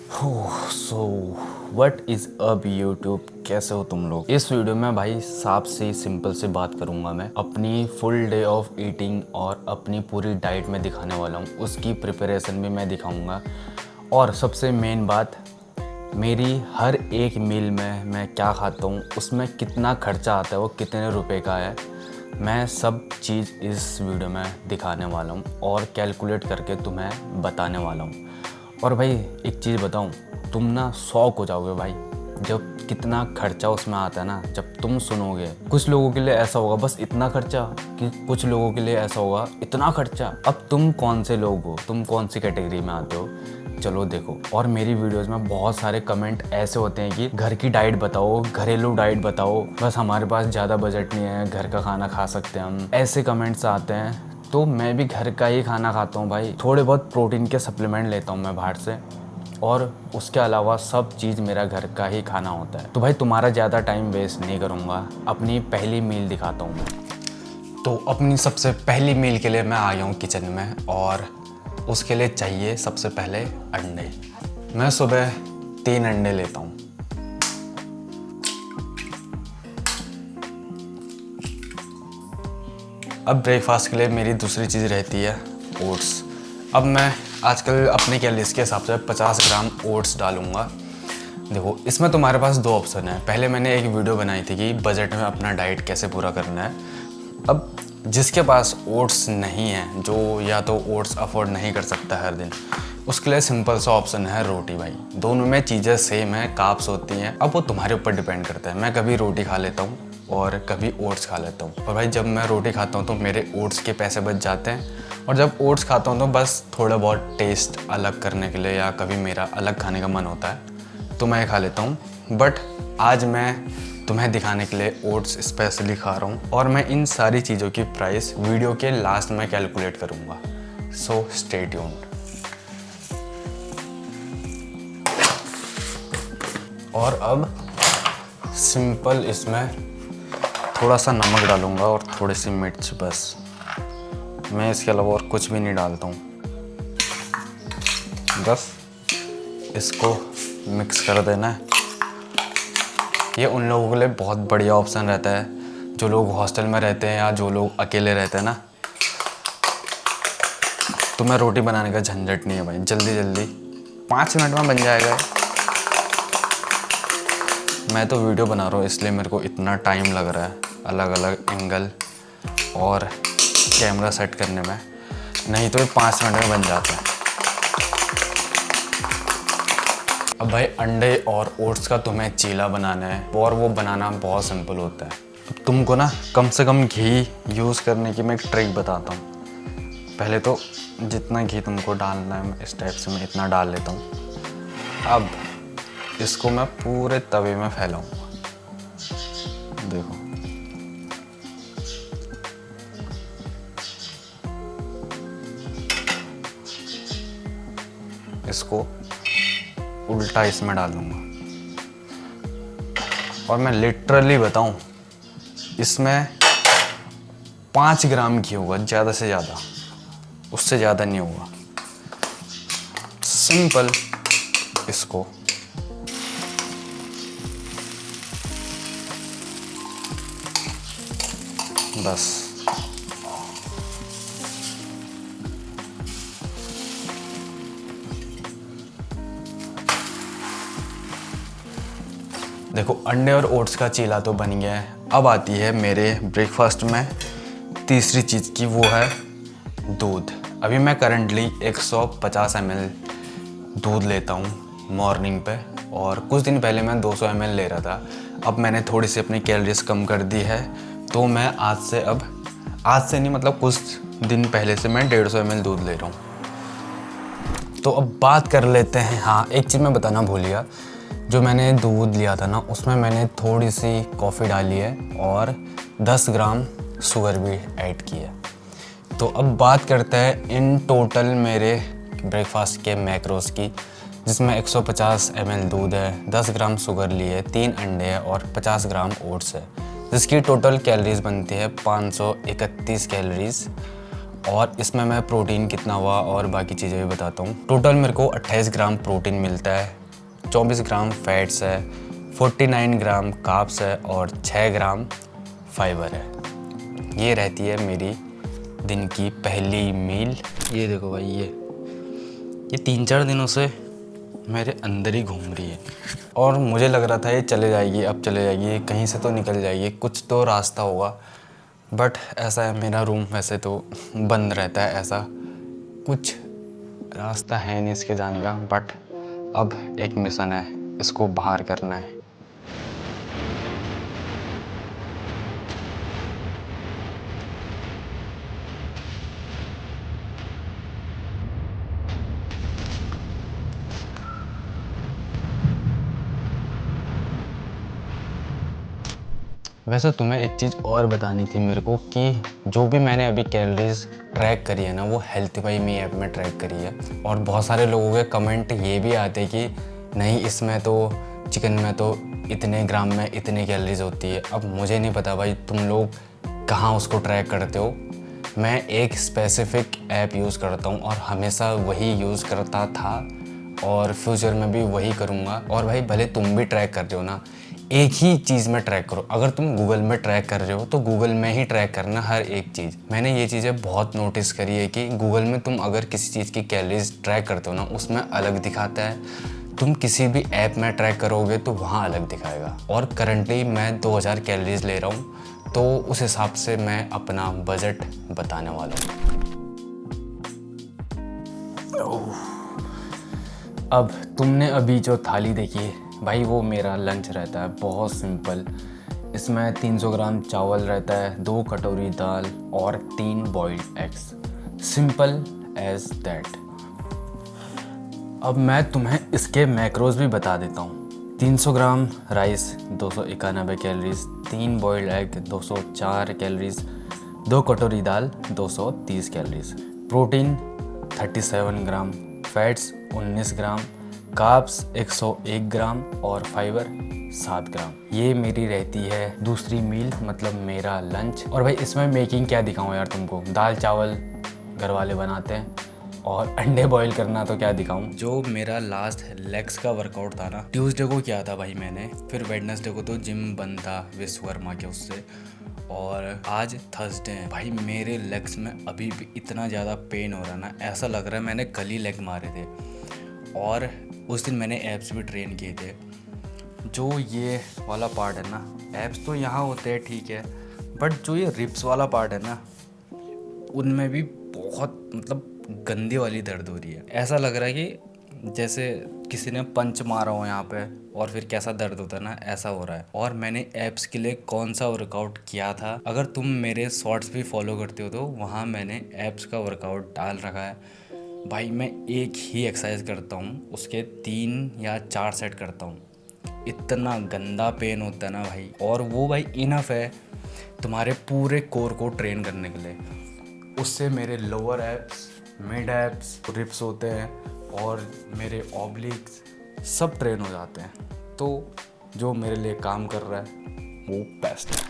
So what is up YouTube, कैसे हो तुम लोग। इस वीडियो में भाई साफ से सिंपल से बात करूंगा। मैं अपनी फुल डे ऑफ ईटिंग और अपनी पूरी डाइट में दिखाने वाला हूँ, उसकी प्रिपरेशन भी मैं दिखाऊंगा। और सबसे मेन बात, मेरी हर एक मील में मैं क्या खाता हूँ, उसमें कितना खर्चा आता है, वो कितने रुपए का है, मैं सब चीज़ इस वीडियो में दिखाने वाला हूँ और कैलकुलेट करके तुम्हें बताने वाला हूँ। और भाई एक चीज़ बताऊँ, तुम ना शौक हो जाओगे भाई जब कितना खर्चा उसमें आता है ना। जब तुम सुनोगे, कुछ लोगों के लिए ऐसा होगा बस इतना खर्चा, कि कुछ लोगों के लिए ऐसा होगा इतना खर्चा। अब तुम कौन से लोग हो, तुम कौन सी कैटेगरी में आते हो, चलो देखो। और मेरी वीडियोस में बहुत सारे कमेंट ऐसे होते हैं कि घर की डाइट बताओ, घरेलू डाइट बताओ, बस हमारे पास ज़्यादा बजट नहीं है, घर का खाना खा सकते हैं हम, ऐसे कमेंट्स आते हैं। तो मैं भी घर का ही खाना खाता हूँ भाई, थोड़े बहुत प्रोटीन के सप्लीमेंट लेता हूँ मैं बाहर से, और उसके अलावा सब चीज़ मेरा घर का ही खाना होता है। तो भाई तुम्हारा ज़्यादा टाइम वेस्ट नहीं करूँगा, अपनी पहली मील दिखाता हूँ मैं। तो अपनी सबसे पहली मील के लिए मैं आ गया हूँ किचन में, और उसके लिए चाहिए सबसे पहले अंडे। मैं सुबह 3 अंडे लेता हूँ। अब ब्रेकफास्ट के लिए मेरी दूसरी चीज़ रहती है ओट्स। अब मैं आजकल अपने कैलोरीज के हिसाब से 50 ग्राम ओट्स डालूँगा। देखो, इसमें तुम्हारे पास 2 ऑप्शन है। पहले मैंने एक वीडियो बनाई थी कि बजट में अपना डाइट कैसे पूरा करना है। अब जिसके पास ओट्स नहीं है, जो या तो ओट्स अफोर्ड नहीं कर सकता हर दिन, उसके लिए सिंपल सा ऑप्शन है रोटी। भाई दोनों में चीज़ें सेम है, कार्ब्स होती हैं। अब वो तुम्हारे ऊपर डिपेंड करता है। मैं कभी रोटी खा लेता हूँ और कभी ओट्स खा लेता हूँ। और भाई जब मैं रोटी खाता हूँ तो मेरे ओट्स के पैसे बच जाते हैं, और जब ओट्स खाता हूँ तो बस थोड़ा बहुत टेस्ट अलग करने के लिए, या कभी मेरा अलग खाने का मन होता है तो मैं खा लेता हूँ। बट आज मैं तुम्हें दिखाने के लिए ओट्स स्पेशली खा रहा हूँ, और मैं इन सारी चीज़ों की प्राइस वीडियो के लास्ट में कैलकुलेट करूँगा। So stay tuned. और अब सिंपल इसमें थोड़ा सा नमक डालूँगा और थोड़ी सी मिर्च, बस। मैं इसके अलावा और कुछ भी नहीं डालता हूँ। बस इसको मिक्स कर देना है। ये उन लोगों के लिए बहुत बढ़िया ऑप्शन रहता है जो लोग हॉस्टल में रहते हैं या जो लोग अकेले रहते हैं ना। तुम्हें रोटी बनाने का झंझट नहीं है भाई, जल्दी जल्दी 5 मिनट में बन जाएगा। मैं तो वीडियो बना रहा हूँ इसलिए मेरे को इतना टाइम लग रहा है अलग अलग एंगल और कैमरा सेट करने में, नहीं तो ये 5 मिनट में बन जाता है। अब भाई अंडे और ओट्स का तुम्हें चीला बनाना है, और वो बनाना बहुत सिंपल होता है। अब तुमको ना कम से कम घी यूज़ करने की मैं एक ट्रिक बताता हूँ। पहले तो जितना घी तुमको डालना है, इस टाइप से मैं इतना डाल लेता हूँ। अब इसको मैं पूरे तवे में फैलाऊंगा। देखो, इसको उल्टा इसमें डाल दूंगा, और मैं लिटरली बताऊं, इसमें 5 ग्राम घी होगा ज़्यादा से ज़्यादा, उससे ज़्यादा नहीं होगा। सिंपल इसको बस देखो, अंडे और ओट्स का चीला तो बन गया है। अब आती है मेरे ब्रेकफास्ट में तीसरी चीज़ की, वो है दूध। अभी मैं करंटली 150 ml दूध लेता हूँ मॉर्निंग पे, और कुछ दिन पहले मैं 200 ml ले रहा था। अब मैंने थोड़ी सी अपनी कैलोरीज कम कर दी है, तो मैं आज से नहीं, मतलब कुछ दिन पहले से मैं 150 ml दूध ले रहा हूँ। तो अब बात कर लेते हैं। हाँ, एक चीज़ मैं बताना भूल गया, जो मैंने दूध लिया था ना, उसमें मैंने थोड़ी सी कॉफ़ी डाली है और 10 ग्राम शुगर भी ऐड की है। तो अब बात करते हैं इन टोटल मेरे ब्रेकफास्ट के मैक्रोस की, जिसमें 150 ml दूध है, 10 ग्राम शुगर ली है, 3 अंडे है और 50 ग्राम ओट्स है, जिसकी टोटल कैलोरीज बनती है 531 कैलोरीज। और इसमें मैं प्रोटीन कितना हुआ और बाकी चीज़ें भी बताता हूँ। टोटल मेरे को 28 ग्राम प्रोटीन मिलता है, 24 ग्राम फैट्स है, 49 ग्राम कार्ब्स है और 6 ग्राम फाइबर है। ये रहती है मेरी दिन की पहली मील। ये देखो भाई, ये 3-4 दिनों से मेरे अंदर ही घूम रही है और मुझे लग रहा था ये चले जाएगी, अब चले जाएगी, कहीं से तो निकल जाएगी, कुछ तो रास्ता होगा। बट ऐसा है, मेरा रूम वैसे तो बंद रहता है, ऐसा कुछ रास्ता है नहीं इसके जाने का। बट अब एक मिशन है, इसको बाहर करना है। वैसे तुम्हें एक चीज़ और बतानी थी मेरे को कि जो भी मैंने अभी कैलोरीज ट्रैक करी है ना, वो हेल्थीफाई मी ऐप में ट्रैक करी है। और बहुत सारे लोगों के कमेंट ये भी आते कि नहीं, इसमें तो चिकन में तो इतने ग्राम में इतनी कैलोरीज होती है। अब मुझे नहीं पता भाई तुम लोग कहाँ उसको ट्रैक करते हो। मैं एक स्पेसिफिक ऐप यूज़ करता हूँ और हमेशा वही यूज़ करता था और फ्यूचर में भी वही करूँगा। और भाई भले तुम भी ट्रैक कर रहे हो ना, एक ही चीज़ में ट्रैक करो। अगर तुम गूगल में ट्रैक कर रहे हो तो गूगल में ही ट्रैक करना हर एक चीज़। मैंने ये चीज़ें बहुत नोटिस करी है कि गूगल में तुम अगर किसी चीज़ की कैलोरीज ट्रैक करते हो ना, उसमें अलग दिखाता है। तुम किसी भी ऐप में ट्रैक करोगे तो वहाँ अलग दिखाएगा। और करंटली मैं 2000 कैलोरीज ले रहा हूँ, तो उस हिसाब से मैं अपना बजट बताने वाला हूँ। अब तुमने अभी जो थाली देखी है भाई, वो मेरा लंच रहता है, बहुत सिंपल। इसमें 300 ग्राम चावल रहता है, 2 कटोरी दाल और 3 boiled eggs. Simple as that. अब मैं तुम्हें इसके मैक्रोज भी बता देता हूँ। 300 gram rice 291 calories, 3 boiled egg 204 calories, 2 कटोरी दाल 230 calories, protein 37 gram, fats 19 gram, carbs 101 gram और फाइबर 7 ग्राम। ये मेरी रहती है दूसरी मील, मतलब मेरा लंच। और भाई इसमें मेकिंग क्या दिखाऊं यार तुमको, दाल चावल घर वाले बनाते हैं और अंडे बॉईल करना तो क्या दिखाऊं। जो मेरा लास्ट लेग्स का वर्कआउट था ना, ट्यूसडे को किया था भाई मैंने, फिर वेडनेसडे को तो जिम बंद था विश्वकर्मा के उससे, और आज थर्सडे है। भाई मेरे लेग्स में अभी भी इतना ज़्यादा पेन हो रहा है ना, ऐसा लग रहा है मैंने कल ही लेग मारे थे। और उस दिन मैंने एब्स भी ट्रेन किए थे। जो ये वाला पार्ट है ना, एब्स तो यहाँ होते हैं ठीक है, बट जो ये रिब्स वाला पार्ट है ना, उनमें भी बहुत मतलब गंदी वाली दर्द हो रही है। ऐसा लग रहा है कि जैसे किसी ने पंच मारा हो यहाँ पे और फिर कैसा दर्द होता है ना, ऐसा हो रहा है। और मैंने एब्स के लिए कौन सा वर्कआउट किया था, अगर तुम मेरे शॉर्ट्स भी फॉलो करते हो तो वहाँ मैंने एब्स का वर्कआउट डाल रखा है। भाई मैं एक ही एक्सरसाइज करता हूँ, उसके 3 या 4 सेट करता हूँ। इतना गंदा पेन होता है ना भाई, और वो भाई इनफ है तुम्हारे पूरे कोर को ट्रेन करने के लिए। उससे मेरे lower abs, mid abs, ribs होते हैं और मेरे ऑब्लिक्स सब ट्रेन हो जाते हैं। तो जो मेरे लिए काम कर रहा है वो बेस्ट है।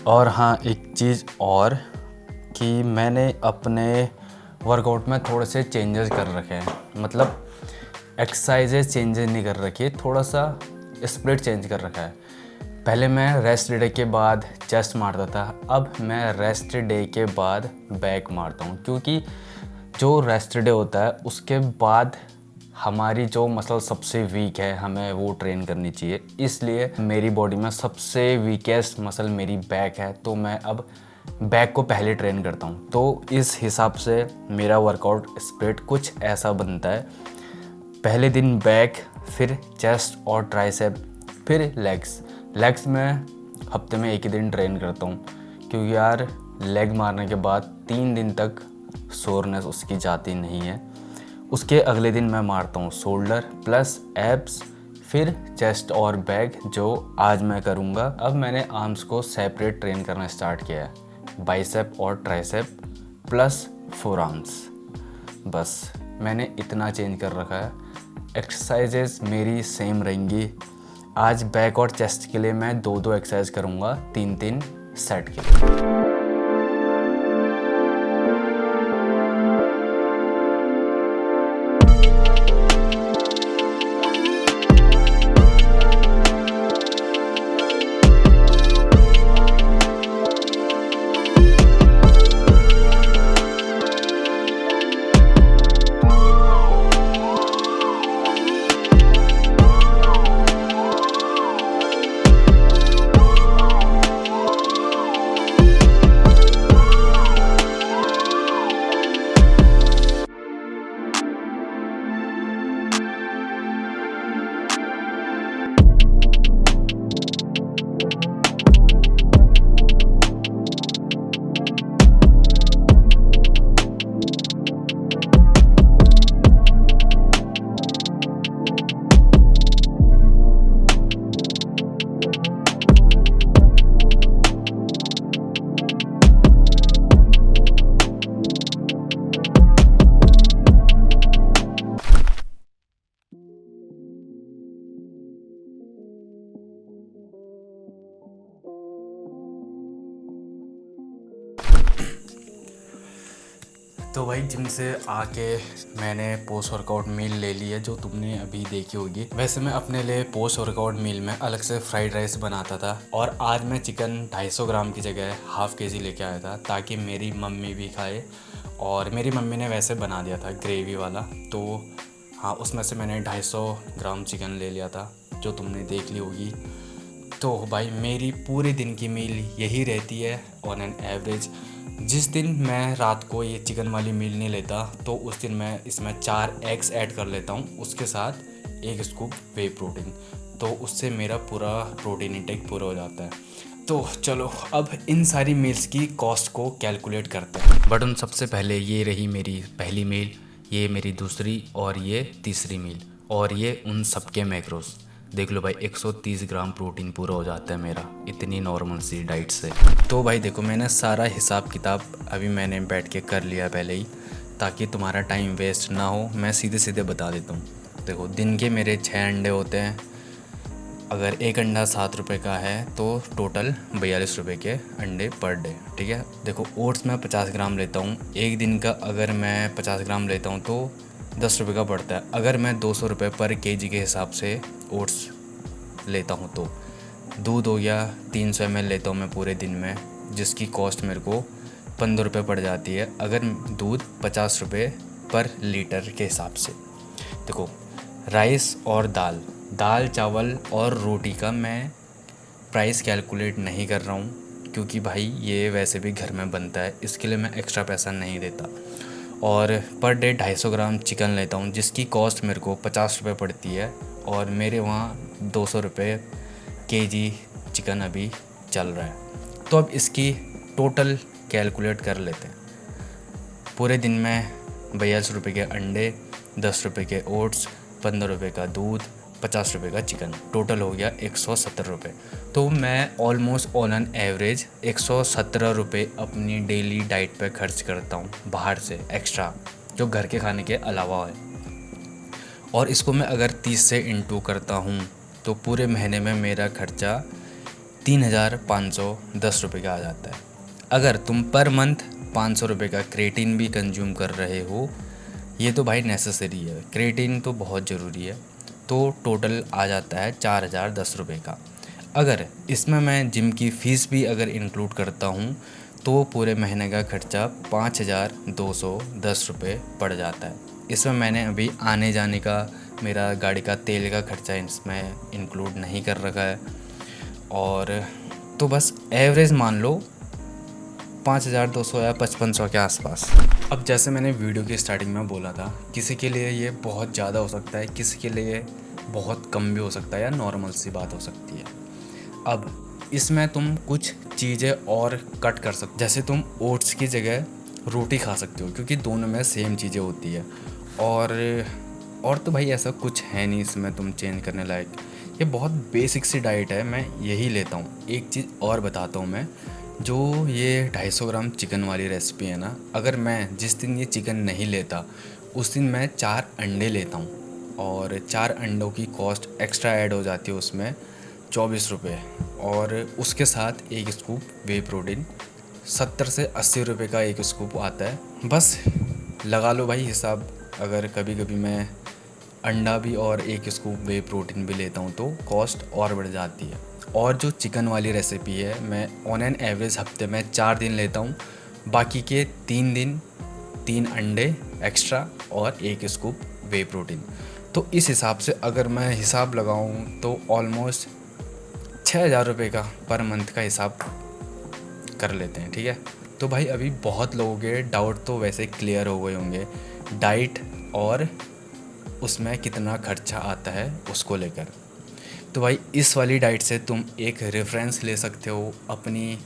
और हाँ, एक चीज़ और कि मैंने अपने वर्कआउट में थोड़े से चेंजेस कर रखे हैं, मतलब एक्सरसाइजेज चेंजेस नहीं कर रखी है, थोड़ा सा स्प्लिट चेंज कर रखा है। पहले मैं रेस्ट डे के बाद चेस्ट मारता था, अब मैं रेस्ट डे के बाद बैक मारता हूँ, क्योंकि जो रेस्ट डे होता है उसके बाद हमारी जो मसल सबसे वीक है, हमें वो ट्रेन करनी चाहिए। इसलिए मेरी बॉडी में सबसे वीकेस्ट मसल मेरी बैक है, तो मैं अब बैक को पहले ट्रेन करता हूँ। तो इस हिसाब से मेरा वर्कआउट स्प्लिट कुछ ऐसा बनता है। पहले दिन बैक, फिर चेस्ट और ट्राइसेप, फिर लेग्स में हफ्ते में एक ही दिन ट्रेन करता हूँ, क्योंकि यार लेग मारने के बाद 3 दिन तक सोरनेस उसकी जाती नहीं है। उसके अगले दिन मैं मारता हूँ शोल्डर प्लस एब्स, फिर चेस्ट और बैक, जो आज मैं करूँगा। अब मैंने आर्म्स को सेपरेट ट्रेन करना स्टार्ट किया है, बाइसेप और ट्राइसेप प्लस फोर आर्म्स। बस मैंने इतना चेंज कर रखा है। एक्सरसाइजेस मेरी सेम रहेंगी। आज बैक और चेस्ट के लिए मैं 2-2 एक्सरसाइज करूँगा, 3-3 सेट के लिए। तो भाई जिम से आके मैंने पोस्ट वर्कआउट मील ले ली है जो तुमने अभी देखी होगी। वैसे मैं अपने लिए पोस्ट वर्कआउट मील में अलग से फ्राइड राइस बनाता था और आज मैं चिकन 250 ग्राम की जगह हाफ़ केजी लेके आया था ताकि मेरी मम्मी भी खाए। और मेरी मम्मी ने वैसे बना दिया था ग्रेवी वाला, तो हाँ उसमें से मैंने 250 ग्राम चिकन ले लिया था जो तुमने देख ली होगी। तो भाई मेरी पूरे दिन की मील यही रहती है ऑन एन एवरेज। जिस दिन मैं रात को ये चिकन वाली मील नहीं लेता तो उस दिन मैं इसमें 4 एग्स ऐड कर लेता हूँ, उसके साथ 1 स्कूप वे प्रोटीन, तो उससे मेरा पूरा प्रोटीन इंटेक पूरा हो जाता है। तो चलो अब इन सारी मील्स की कॉस्ट को कैलकुलेट करते हैं। बट उन सबसे पहले ये रही मेरी पहली मील, ये मेरी दूसरी और ये तीसरी मील, और ये उन सबके मैक्रोस देख लो भाई। 130 ग्राम प्रोटीन पूरा हो जाता है मेरा इतनी नॉर्मल सी डाइट से। तो भाई देखो मैंने सारा हिसाब किताब अभी मैंने बैठ के कर लिया पहले ही, ताकि तुम्हारा टाइम वेस्ट ना हो। मैं सीधे सीधे बता देता हूँ। देखो दिन के मेरे 6 अंडे होते हैं। अगर एक अंडा 7 रुपये का है तो टोटल 42 रुपये के अंडे पर डे, ठीक है। देखो ओट्स मैं 50 ग्राम लेता हूँ एक दिन का। अगर मैं 50 ग्राम लेता हूँ तो 10 रुपये का पड़ता है। अगर मैं 200 रुपये पर केजी के हिसाब से ओट्स लेता हूँ तो दूध हो गया 300 ml लेता हूँ मैं पूरे दिन में, जिसकी कॉस्ट मेरे को 15 रुपये पड़ जाती है। अगर दूध 50 रुपये पर लीटर के हिसाब से। देखो राइस और दाल चावल और रोटी का मैं प्राइस कैलकुलेट नहीं कर रहा हूँ, क्योंकि भाई ये वैसे भी घर में बनता है, इसके लिए मैं एक्स्ट्रा पैसा नहीं देता। और पर डे 250 ग्राम चिकन लेता हूँ जिसकी कॉस्ट मेरे को 50 रुपये पड़ती है, और मेरे वहाँ 200 रुपये केजी चिकन अभी चल रहा है। तो अब इसकी टोटल कैलकुलेट कर लेते हैं। पूरे दिन में 42 रुपये के अंडे, 10 रुपये के ओट्स, 15 रुपये का दूध, 50 रुपये का चिकन, टोटल हो गया 170 रुपये। तो मैं ऑलमोस्ट ऑन एन एवरेज 117 रुपये अपनी डेली डाइट पे खर्च करता हूँ बाहर से एक्स्ट्रा, जो घर के खाने के अलावा है। और इसको मैं अगर 30 से इंटू करता हूँ तो पूरे महीने में मेरा खर्चा 3,510 रुपये का आ जाता है। अगर तुम पर मंथ 500 रुपये का क्रेटिन भी कंज्यूम कर रहे हो, ये तो भाई नेसेसरी है, क्रेटिन तो बहुत ज़रूरी है, तो टोटल आ जाता है 4,010 रुपये का। अगर इसमें मैं जिम की फ़ीस भी अगर इंक्लूड करता हूँ तो पूरे महीने का खर्चा 5,210 रुपये पड़ जाता है। इसमें मैंने अभी आने जाने का, मेरा गाड़ी का तेल का खर्चा इसमें इंक्लूड नहीं कर रखा है। और तो बस एवरेज मान लो 5,200 या 5,500 के आसपास। अब जैसे मैंने वीडियो की स्टार्टिंग में बोला था, किसी के लिए ये बहुत ज़्यादा हो सकता है, किसी के लिए बहुत कम भी हो सकता है, या नॉर्मल सी बात हो सकती है। अब इसमें तुम कुछ चीज़ें और कट कर सकते, जैसे तुम ओट्स की जगह रोटी खा सकते हो, क्योंकि दोनों में सेम चीज़ें होती है। और तो भाई ऐसा कुछ है नहीं इसमें तुम चेंज करने लायक। ये बहुत बेसिक सी डाइट है, मैं यही लेता हूँ। एक चीज़ और बताता हूँ मैं, जो ये 250 ग्राम चिकन वाली रेसिपी है ना, अगर मैं जिस दिन ये चिकन नहीं लेता उस दिन मैं 4 अंडे लेता हूँ, और 4 अंडों की कॉस्ट एक्स्ट्रा ऐड हो जाती है उसमें ₹24 और उसके साथ एक स्कूप वे प्रोटीन 70 से 80 रुपये का एक स्कूप आता है। बस लगा लो भाई हिसाब। अगर कभी कभी मैं अंडा भी और एक स्कूप वे प्रोटीन भी लेता हूँ तो कॉस्ट और बढ़ जाती है। और जो चिकन वाली रेसिपी है, मैं ऑन एन एवरेज हफ्ते में 4 दिन लेता हूँ, बाकी के 3 दिन 3 अंडे एक्स्ट्रा और एक स्कूप वे प्रोटीन। तो इस हिसाब से अगर मैं हिसाब लगाऊँ तो ऑलमोस्ट 6,000 रुपये का पर मंथ का हिसाब कर लेते हैं। ठीक है, तो भाई अभी बहुत लोगों के डाउट तो वैसे क्लियर हो गए होंगे डाइट और उसमें कितना खर्चा आता है उसको लेकर। तो भाई इस वाली डाइट से तुम एक रेफरेंस ले सकते हो, अपनी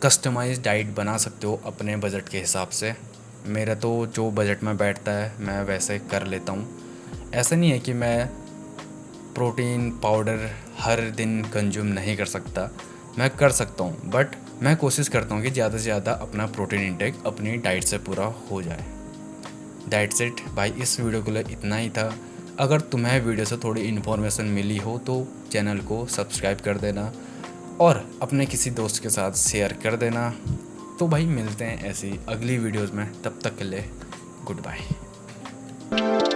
कस्टमाइज्ड डाइट बना सकते हो अपने बजट के हिसाब से। मेरा तो जो बजट में बैठता है मैं वैसे कर लेता हूँ। ऐसा नहीं है कि मैं प्रोटीन पाउडर हर दिन कंज्यूम नहीं कर सकता, मैं कर सकता हूँ, बट मैं कोशिश करता हूँ कि ज़्यादा से ज़्यादा अपना प्रोटीन इंटेक अपनी डाइट से पूरा हो जाए। दैट्स इट भाई, इस वीडियो के लिए इतना ही था। अगर तुम्हें वीडियो से थोड़ी इन्फॉर्मेशन मिली हो तो चैनल को सब्सक्राइब कर देना और अपने किसी दोस्त के साथ शेयर कर देना। तो भाई मिलते हैं ऐसी अगली वीडियोज़ में, तब तक के लिए गुड बाय।